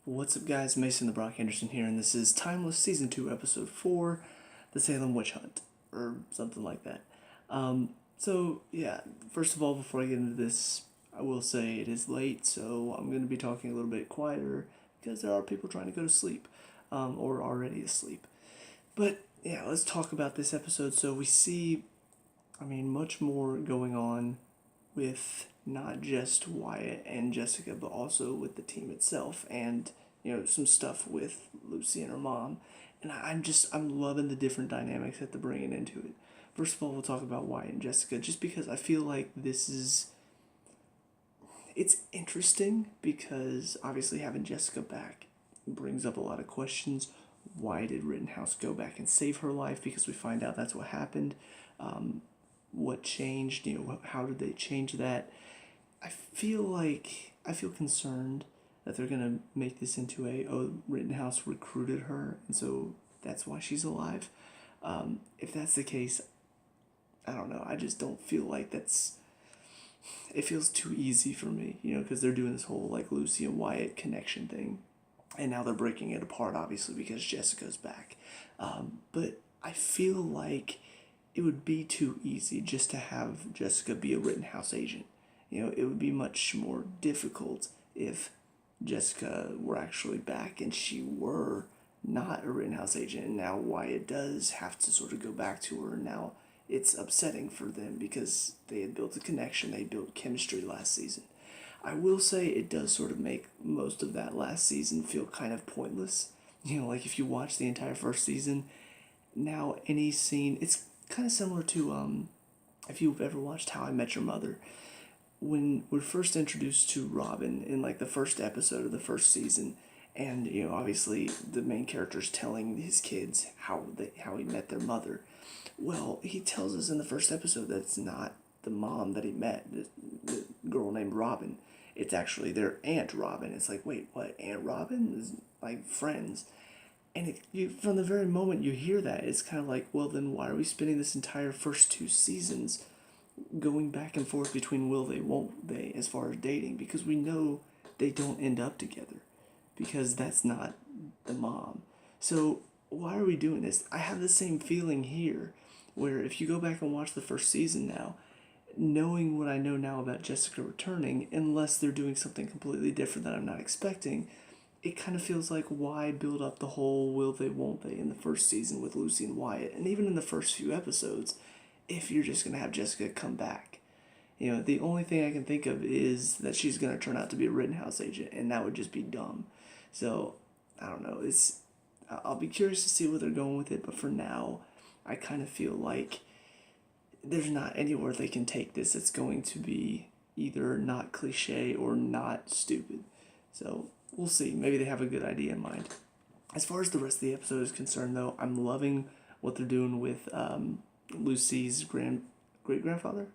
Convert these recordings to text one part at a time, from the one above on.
What's up, guys? Mason the Brock Henderson here, and this is Timeless Season 2, Episode 4, The Salem Witch Hunt, or something like that. First of all, before I get into this, I will say it is late, so I'm going to be talking a little bit quieter because there are people trying to go to sleep, or already asleep. But, yeah, let's talk about this episode. So we see, much more going on with not just Wyatt and Jessica, but also with the team itself, and some stuff with Lucy and her mom. And I'm loving the different dynamics that they're bringing into it. First of all, we'll talk about Wyatt and Jessica, just because I feel like it's interesting because obviously having Jessica back brings up a lot of questions. Why did Rittenhouse go back and save her life? Because we find out that's what happened. What changed? How did they change that? I feel concerned that they're gonna make this into Rittenhouse recruited her, and so that's why she's alive. If that's the case, I don't know. I just don't feel like that's. It feels too easy for me, because they're doing this whole like Lucy and Wyatt connection thing, and now they're breaking it apart, obviously because Jessica's back. But I feel like it would be too easy just to have Jessica be a Rittenhouse agent. It would be much more difficult if Jessica were actually back and she were not a Rittenhouse agent, and now Wyatt does have to sort of go back to her. Now it's upsetting for them because they had built a connection, they built chemistry last season. I will say it does sort of make most of that last season feel kind of pointless. Like if you watch the entire first season, now any scene, it's kind of similar to if you've ever watched How I Met Your Mother. When we're first introduced to Robin in like the first episode of the first season, and obviously the main character's telling his kids how he met their mother. Well, he tells us in the first episode that it's not the mom that he met, the girl named Robin. It's actually their Aunt Robin. It's like, wait, what? Aunt Robin is like friends. And from the very moment you hear that, it's kind of like, well, then why are we spending this entire first two seasons going back and forth between will they, won't they, as far as dating? Because we know they don't end up together, because that's not the mom. So why are we doing this? I have the same feeling here, where if you go back and watch the first season now, knowing what I know now about Jessica returning, unless they're doing something completely different that I'm not expecting, it kind of feels like, why build up the whole will they, won't they in the first season with Lucy and Wyatt, and even in the first few episodes, if you're just going to have Jessica come back. The only thing I can think of is that she's going to turn out to be a Rittenhouse agent, and that would just be dumb. So, I don't know. I'll be curious to see where they're going with it, but for now, I kind of feel like there's not anywhere they can take this that's going to be either not cliche or not stupid. So, we'll see. Maybe they have a good idea in mind. As far as the rest of the episode is concerned, though, I'm loving what they're doing with Lucy's great grandfather.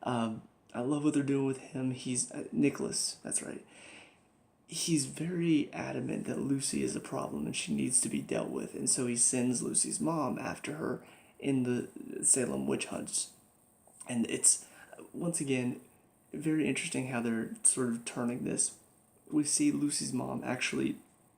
I love what they're doing with him. He's Nicholas. That's right. He's very adamant that Lucy is a problem and she needs to be dealt with, and so he sends Lucy's mom after her in the Salem witch hunts. And it's, once again, very interesting how they're sort of turning this. We see Lucy's mom actually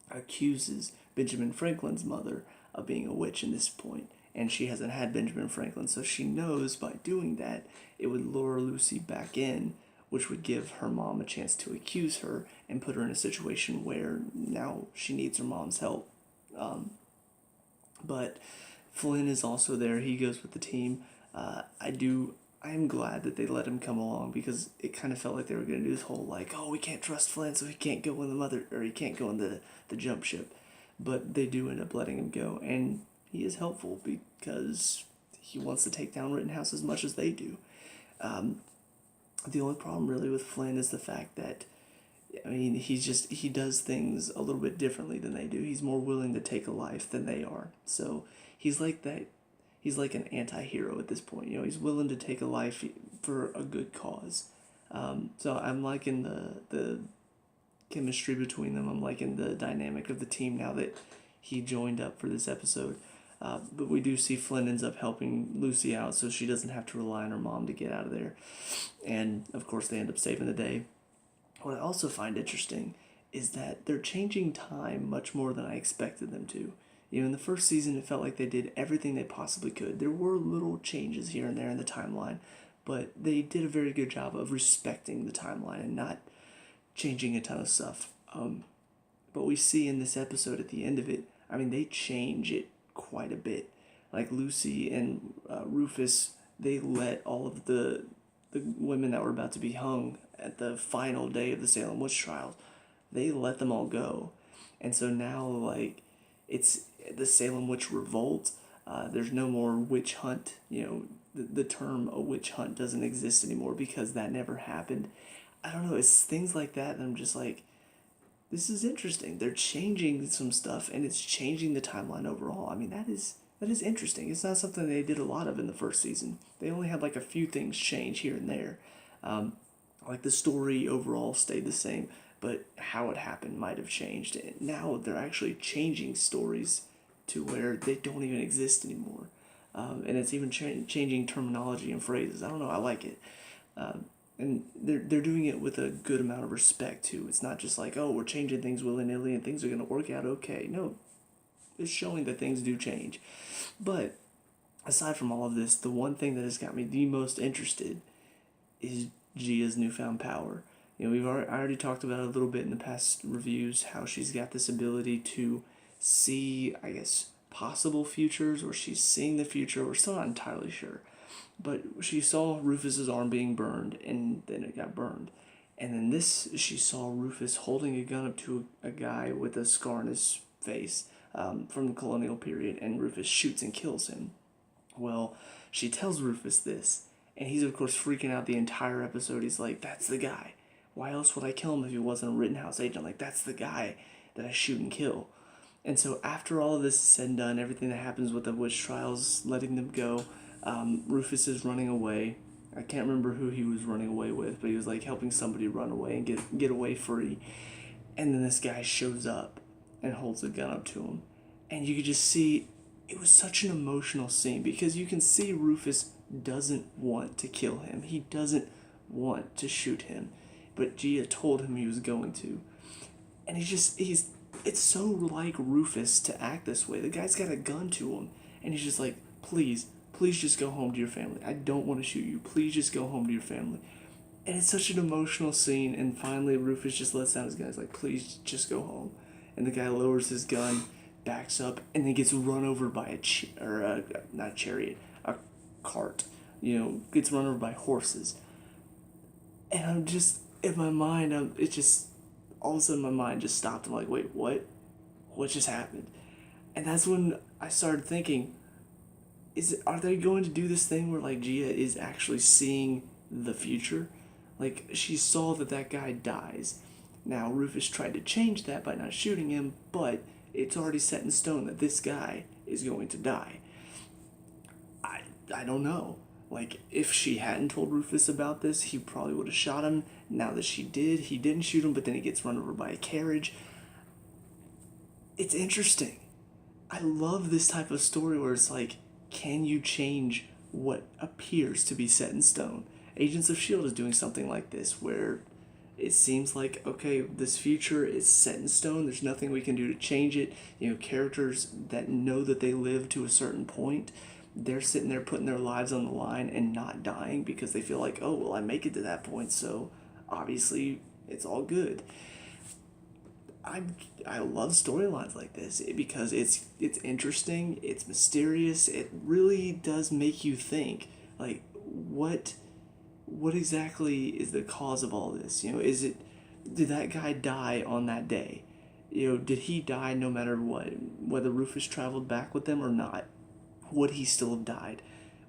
accuses Benjamin Franklin's mother of being a witch in this point, and she hasn't had Benjamin Franklin, so she knows by doing that it would lure Lucy back in, which would give her mom a chance to accuse her and put her in a situation where now she needs her mom's help. But Flynn is also there. He goes with the team. I am glad that they let him come along, because it kind of felt like they were going to do this whole like, oh, we can't trust Flynn, so he can't go he can't go in the jump ship. But they do end up letting him go, and he is helpful because he wants to take down Rittenhouse as much as they do. The only problem really with Flynn is the fact that, he does things a little bit differently than they do. He's more willing to take a life than they are. So he's like that. He's like an anti-hero at this point. He's willing to take a life for a good cause. So I'm liking the chemistry between them. I'm liking the dynamic of the team now that he joined up for this episode. But we do see Flynn ends up helping Lucy out so she doesn't have to rely on her mom to get out of there. And, of course, they end up saving the day. What I also find interesting is that they're changing time much more than I expected them to. In the first season, it felt like they did everything they possibly could. There were little changes here and there in the timeline, but they did a very good job of respecting the timeline and not changing a ton of stuff. But we see in this episode at the end of it, I mean, they change it quite a bit. Like Lucy and Rufus, they let all of the women that were about to be hung at the final day of the Salem witch trials, they let them all go. And so now, like, it's the Salem witch revolt. There's no more witch hunt. The term a witch hunt doesn't exist anymore because that never happened. I don't know. It's things like that, and I'm just like, this is interesting. They're changing some stuff, and it's changing the timeline overall. I mean, that is interesting. It's not something they did a lot of in the first season. They only had like a few things change here and there. Like the story overall stayed the same, but how it happened might have changed. And now they're actually changing stories to where they don't even exist anymore. And it's even changing terminology and phrases. I don't know. I like it. And they're doing it with a good amount of respect too. It's not just like, oh, we're changing things willy-nilly and things are going to work out okay. No, it's showing that things do change. But aside from all of this, the one thing that has got me the most interested is Gia's newfound power. I already talked about it a little bit in the past reviews, how she's got this ability to see, I guess, possible futures, or she's seeing the future. We're still not entirely sure. But she saw Rufus's arm being burned, and then it got burned. And then she saw Rufus holding a gun up to a guy with a scar on his face from the colonial period, and Rufus shoots and kills him. Well, she tells Rufus this, and he's of course freaking out the entire episode. He's like, that's the guy. Why else would I kill him if he wasn't a Rittenhouse agent? Like, that's the guy that I shoot and kill. And so after all of this is said and done, everything that happens with the witch trials, letting them go, Rufus is running away. I can't remember who he was running away with, but he was like helping somebody run away and get away free. And then this guy shows up and holds a gun up to him. And you could just see, it was such an emotional scene because you can see Rufus doesn't want to kill him. He doesn't want to shoot him. But Gia told him he was going to. And it's so like Rufus to act this way. The guy's got a gun to him. And he's just like, please just go home to your family. I don't want to shoot you. Please just go home to your family. And it's such an emotional scene. And finally, Rufus just lets down his gun. He's like, please just go home. And the guy lowers his gun, backs up, and then gets run over by not a chariot, a cart. Gets run over by horses. And I'm just, in my mind, all of a sudden my mind just stopped. I'm like, wait, what? What just happened? And that's when I started thinking, are they going to do this thing where like Gia is actually seeing the future? Like, she saw that guy dies. Now, Rufus tried to change that by not shooting him, but it's already set in stone that this guy is going to die. I don't know. Like, if she hadn't told Rufus about this, he probably would have shot him. Now that she did, he didn't shoot him, but then he gets run over by a carriage. It's interesting. I love this type of story where it's like, can you change what appears to be set in stone? Agents of S.H.I.E.L.D. is doing something like this, where it seems like, okay, this future is set in stone. There's nothing we can do to change it. Characters that know that they live to a certain point, they're sitting there putting their lives on the line and not dying because they feel like, oh, well, I make it to that point, so obviously it's all good. I love storylines like this because it's interesting, it's mysterious, it really does make you think, like, what exactly is the cause of all this? Did that guy die on that day? Did he die no matter what? Whether Rufus traveled back with them or not, would he still have died?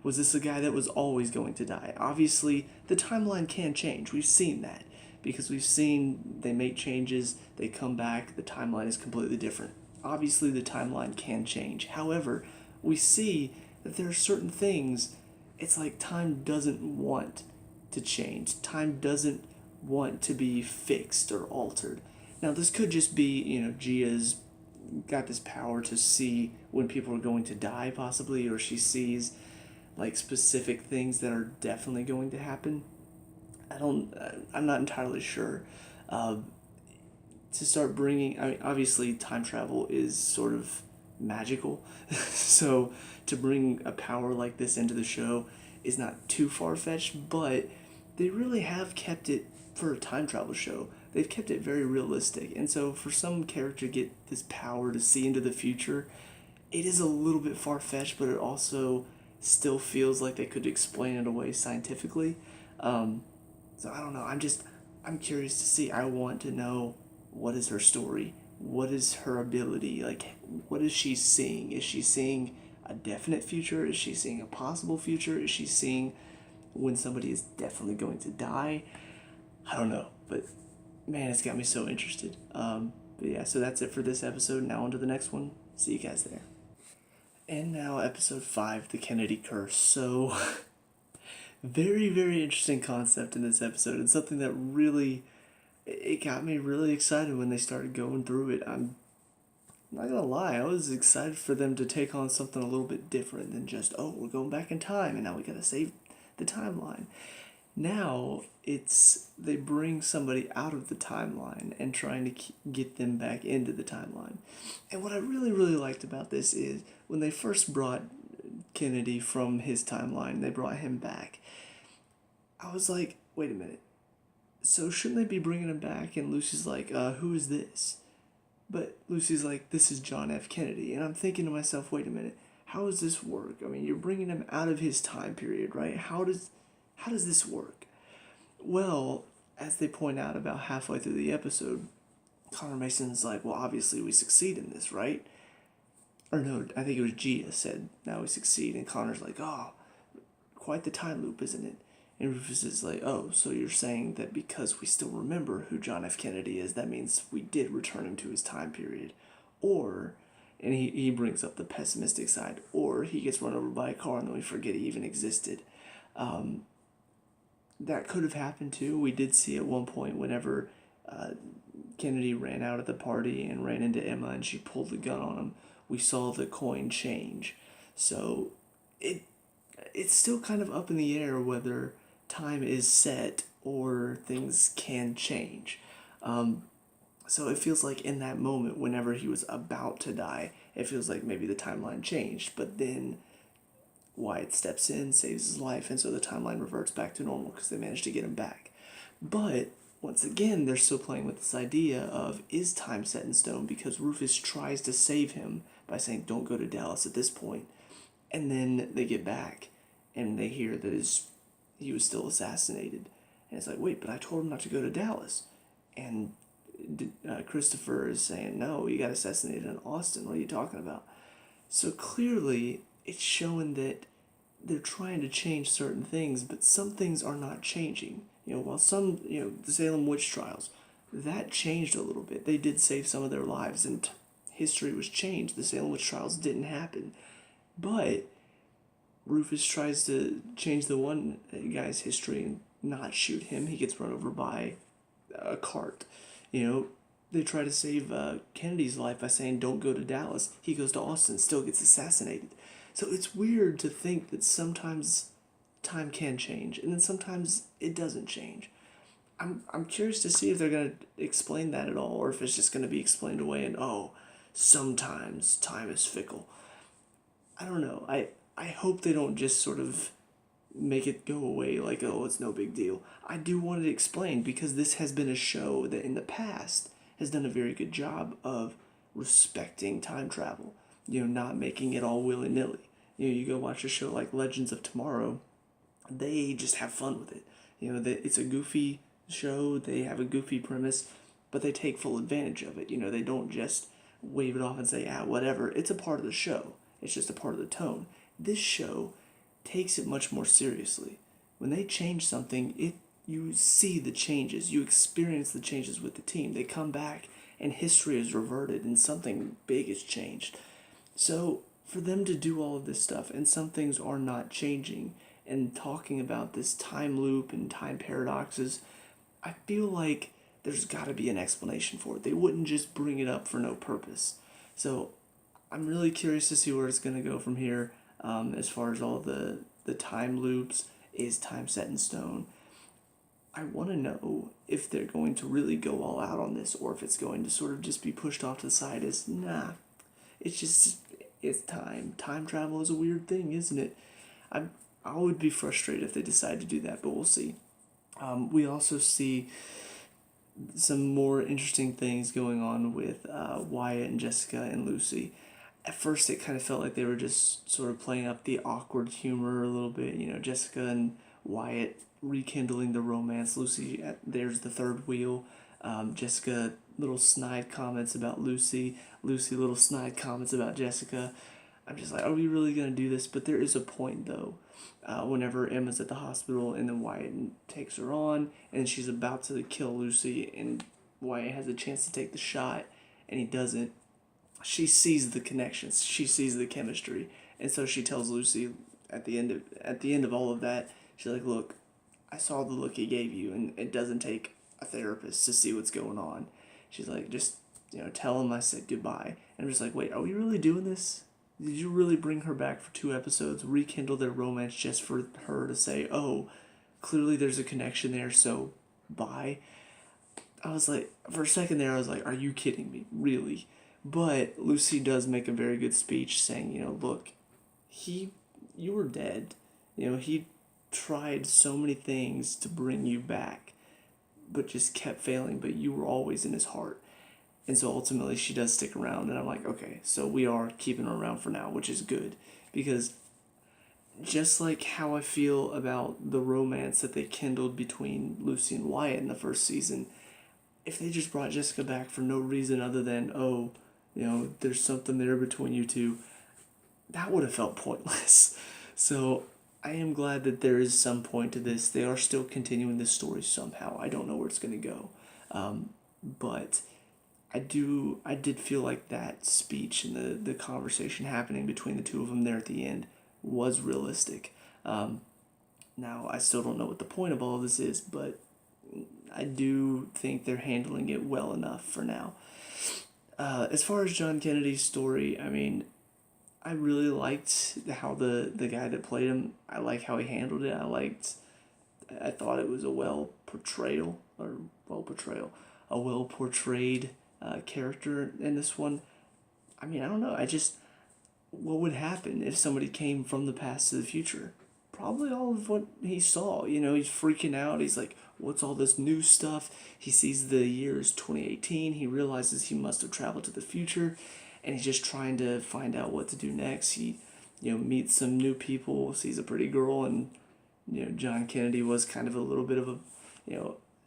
Was this a guy that was always going to die? Obviously, the timeline can change. We've seen that. Because we've seen they make changes, they come back, the timeline is completely different. Obviously, the timeline can change. However, we see that there are certain things, it's like time doesn't want to change. Time doesn't want to be fixed or altered. Now, this could just be, Gia's got this power to see when people are going to die, possibly, or she sees, like, specific things that are definitely going to happen. I'm not entirely sure. to start bringing, I mean, obviously time travel is sort of magical. So to bring a power like this into the show is not too far-fetched, but they really have kept it, for a time travel show, they've kept it very realistic. And so for some character to get this power to see into the future, it is a little bit far-fetched, but it also still feels like they could explain it away scientifically. um, so I don't know. I'm curious to see. I want to know, what is her story? What is her ability? Like, what is she seeing? Is she seeing a definite future? Is she seeing a possible future? Is she seeing when somebody is definitely going to die? I don't know, but man, it's got me so interested. But yeah, so that's it for this episode. Now on to the next one. See you guys there. And now episode 5, the Kennedy curse. So very, very interesting concept in this episode, and something that really, it got me really excited when they started going through it. I'm not gonna lie, I was excited for them to take on something a little bit different than just, oh, we're going back in time and now we gotta save the timeline. Now it's, they bring somebody out of the timeline and trying to get them back into the timeline. And what I really, really liked about this is when they first brought Kennedy from his timeline, they brought him back. I was like, wait a minute. So shouldn't they be bringing him back? And Lucy's like, who is this? But Lucy's like, this is John F. Kennedy. And I'm thinking to myself, wait a minute. How does this work? I mean, you're bringing him out of his time period, right? How does this work? Well, as they point out about halfway through the episode, Connor Mason's like, well, obviously we succeed in this, right? Or no, I think it was Gia said, now we succeed. And Connor's like, oh, quite the time loop, isn't it? And Rufus is like, oh, so you're saying that because we still remember who John F. Kennedy is, that means we did return him to his time period. Or, and he brings up the pessimistic side, or he gets run over by a car and then we forget he even existed. That could have happened too. We did see at one point whenever Kennedy ran out of the party and ran into Emma and she pulled the gun on him, we saw the coin change. So it's still kind of up in the air whether time is set or things can change. So it feels like in that moment, whenever he was about to die, it feels like maybe the timeline changed, but then Wyatt steps in, saves his life, and so the timeline reverts back to normal because they managed to get him back. But once again, they're still playing with this idea of, is time set in stone? Because Rufus tries to save him by saying, don't go to Dallas at this point. And then they get back and they hear that he was still assassinated. And it's like, wait, but I told him not to go to Dallas. And Christopher is saying, no, he got assassinated in Austin. What are you talking about? So clearly, it's showing that they're trying to change certain things, but some things are not changing. While some, the Salem witch trials, that changed a little bit. They did save some of their lives, and history was changed. The Salem witch trials didn't happen. But Rufus tries to change the one guy's history and not shoot him. He gets run over by a cart. They try to save Kennedy's life by saying, don't go to Dallas. He goes to Austin, still gets assassinated. So it's weird to think that sometimes time can change, and then sometimes it doesn't change. I'm curious to see if they're going to explain that at all, or if it's just going to be explained away and, oh, sometimes time is fickle. I don't know. I hope they don't just sort of make it go away like, oh, it's no big deal. I do want it explained because this has been a show that in the past has done a very good job of respecting time travel, not making it all willy-nilly. You go watch a show like Legends of Tomorrow, they just have fun with it. It's a goofy show, they have a goofy premise, but they take full advantage of it. They don't just wave it off and say, whatever. It's a part of the show. It's just a part of the tone. This show takes it much more seriously. When they change something, you see the changes. You experience the changes with the team. They come back and history is reverted and something big has changed. So for them to do all of this stuff and some things are not changing and talking about this time loop and time paradoxes, I feel like there's got to be an explanation for it. They wouldn't just bring it up for no purpose. So I'm really curious to see where it's going to go from here. As far as all the time loops, is time set in stone? I want to know if they're going to really go all out on this, or if it's going to sort of just be pushed off to the side as, nah, it's just, it's time. Time travel is a weird thing, isn't it? I, I would be frustrated if they decide to do that, but we'll see. We also see some more interesting things going on with Wyatt and Jessica and Lucy. At first, it kind of felt like they were just sort of playing up the awkward humor a little bit. You know, Jessica and Wyatt rekindling the romance. Lucy, there's the third wheel. Jessica, little snide comments about Lucy. Lucy, little snide comments about Jessica. I'm just like, are we really going to do this? But there is a point, though, whenever Emma's at the hospital and then Wyatt takes her on and she's about to kill Lucy and Wyatt has a chance to take the shot and he doesn't. She sees the connections. She sees the chemistry. And so she tells Lucy at the end of all of that, she's like, look, I saw the look he gave you, and it doesn't take a therapist to see what's going on. She's like, just, tell him I said goodbye. And I'm just like, wait, are we really doing this? Did you really bring her back for 2 episodes, rekindle their romance just for her to say, oh, clearly there's a connection there, so bye? I was like, for a second there, I was like, are you kidding me? Really? But Lucy does make a very good speech saying, look, you were dead. He tried so many things to bring you back, but just kept failing, but you were always in his heart. And so ultimately she does stick around, and I'm like, okay, so we are keeping her around for now, which is good. Because just like how I feel about the romance that they kindled between Lucy and Wyatt in the first season, if they just brought Jessica back for no reason other than, there's something there between you two, that would have felt pointless. So I am glad that there is some point to this. They are still continuing this story somehow. I don't know where it's going to go. But I did feel like that speech and the conversation happening between the two of them there at the end was realistic. Now, I still don't know what the point of all of this is, but I do think they're handling it well enough for now. As far as John Kennedy's story, I mean, I really liked how the guy that played him, I like how he handled it. I thought it was a well portrayed character in this one. I mean, I don't know. What would happen if somebody came from the past to the future? Probably all of what he saw. He's freaking out. He's like, what's all this new stuff? He sees the year's 2018. He realizes he must have traveled to the future, and he's just trying to find out what to do next. He, meets some new people, sees a pretty girl, and, John Kennedy was kind of a little bit of a,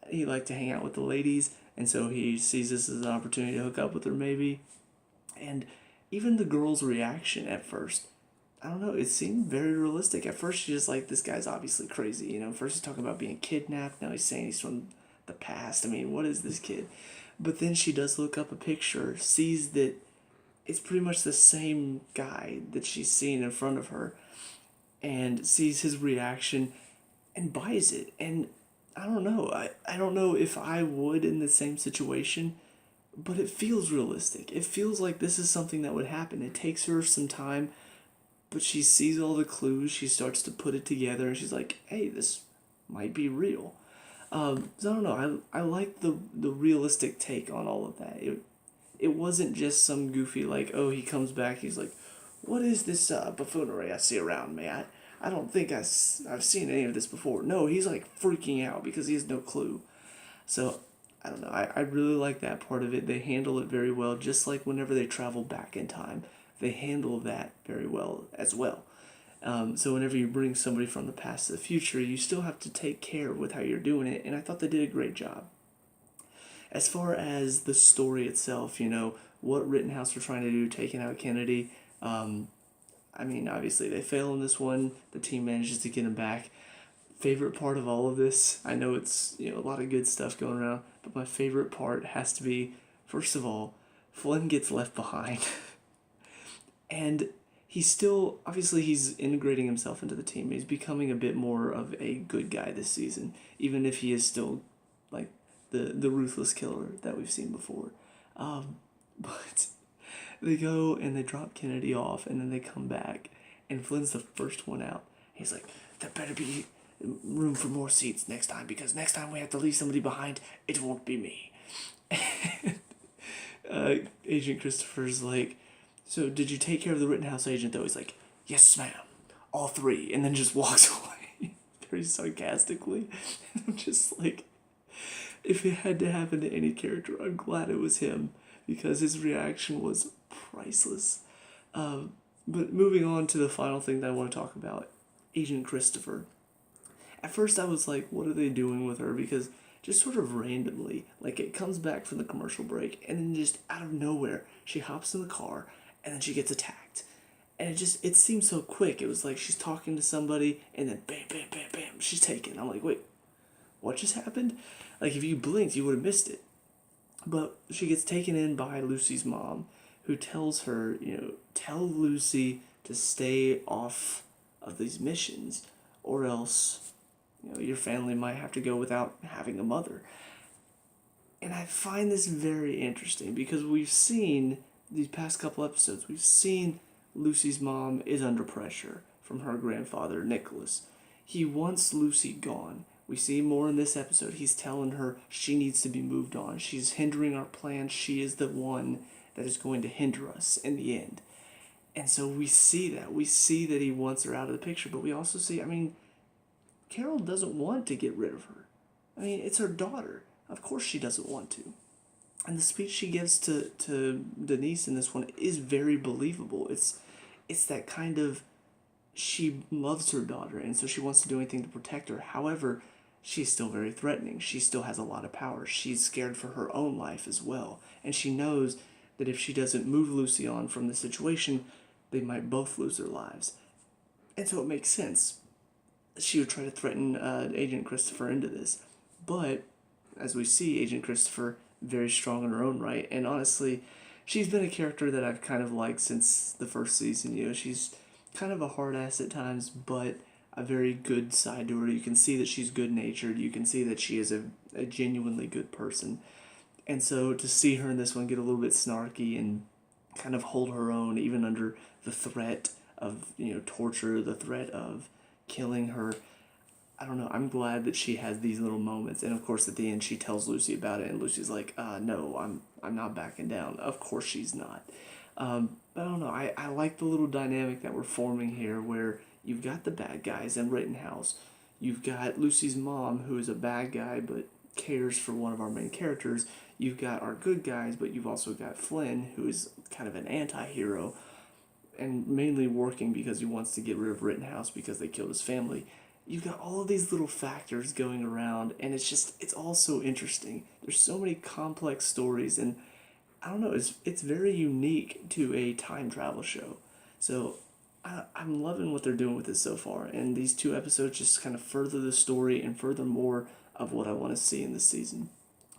he liked to hang out with the ladies, and so he sees this as an opportunity to hook up with her maybe. And even the girl's reaction at first, I don't know, it seemed very realistic. At first she's just like, this guy's obviously crazy. First he's talking about being kidnapped, now he's saying he's from the past. I mean, what is this kid? But then she does look up a picture, sees that it's pretty much the same guy that she's seen in front of her, and sees his reaction and buys it. And I don't know. I don't know if I would in the same situation, but it feels realistic. It feels like this is something that would happen. It takes her some time, but she sees all the clues. She starts to put it together, and she's like, hey, this might be real. So I don't know. I like the realistic take on all of that. It wasn't just some goofy, like, oh, he comes back, he's like, what is this buffoonery I see around me? I don't think I've seen any of this before. No, he's like freaking out because he has no clue. So, I don't know, I really like that part of it. They handle it very well, just like whenever they travel back in time. They handle that very well as well. So whenever you bring somebody from the past to the future, you still have to take care with how you're doing it, and I thought they did a great job. As far as the story itself, what Rittenhouse were trying to do, taking out Kennedy, I mean, obviously they fail in this one. The team manages to get him back. Favorite part of all of this, I know it's, a lot of good stuff going around, but my favorite part has to be, first of all, Flynn gets left behind. And he's integrating himself into the team. He's becoming a bit more of a good guy this season, even if he is still like the ruthless killer that we've seen before. But they go and they drop Kennedy off, and then they come back, and Flynn's the first one out. He's like, there better be room for more seats next time, because next time we have to leave somebody behind, it won't be me. Agent Christopher's like, so did you take care of the Rittenhouse agent though? He's like, yes ma'am, all three, and then just walks away very sarcastically. And I'm just like, if it had to happen to any character, I'm glad it was him, because his reaction was priceless. But moving on to the final thing that I want to talk about, Agent Christopher. At first I was like, what are they doing with her? Because just sort of randomly, like it comes back from the commercial break, and then just out of nowhere, she hops in the car, and then she gets attacked. And it seems so quick. It was like she's talking to somebody, and then bam, bam, bam, bam, she's taken. I'm like, wait, what just happened? Like, if you blinked, you would have missed it. But she gets taken in by Lucy's mom, who tells her, tell Lucy to stay off of these missions, or else, your family might have to go without having a mother. And I find this very interesting, because we've seen, these past couple episodes, we've seen Lucy's mom is under pressure from her grandfather, Nicholas. He wants Lucy gone. We see more in this episode. He's telling her she needs to be moved on. She's hindering our plans. She is the one that is going to hinder us in the end. And so we see that. We see that he wants her out of the picture. But we also see, Carol doesn't want to get rid of her. It's her daughter. Of course she doesn't want to. And the speech she gives to Denise in this one is very believable. It's that kind of, she loves her daughter, and so she wants to do anything to protect her. However, she's still very threatening. She still has a lot of power. She's scared for her own life as well. And she knows that if she doesn't move Lucy on from the situation, they might both lose their lives. And so it makes sense. She would try to threaten Agent Christopher into this. But, as we see, Agent Christopher, very strong in her own right. And honestly, she's been a character that I've kind of liked since the first season. She's kind of a hard ass at times, but a very good side to her. You can see that she's good-natured. You can see that she is a genuinely good person. And so to see her in this one get a little bit snarky and kind of hold her own, even under the threat of, torture, the threat of killing her, I don't know, I'm glad that she has these little moments. And of course at the end she tells Lucy about it, and Lucy's like, no, I'm not backing down. Of course she's not. But I don't know, I like the little dynamic that we're forming here, where you've got the bad guys in Rittenhouse. You've got Lucy's mom, who is a bad guy but cares for one of our main characters. You've got our good guys, but you've also got Flynn, who is kind of an anti-hero, and mainly working because he wants to get rid of Rittenhouse because they killed his family. You've got all of these little factors going around, and it's all so interesting. There's so many complex stories, and I don't know, it's very unique to a time travel show. So I'm loving what they're doing with this so far, and these 2 episodes just kind of further the story and further more of what I want to see in this season.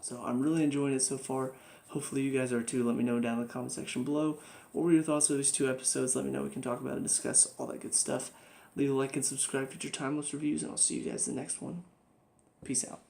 So I'm really enjoying it so far. Hopefully you guys are too. Let me know down in the comment section below. What were your thoughts of these 2 episodes? Let me know. We can talk about it and discuss all that good stuff. Leave a like and subscribe for future timeless reviews, and I'll see you guys in the next one. Peace out.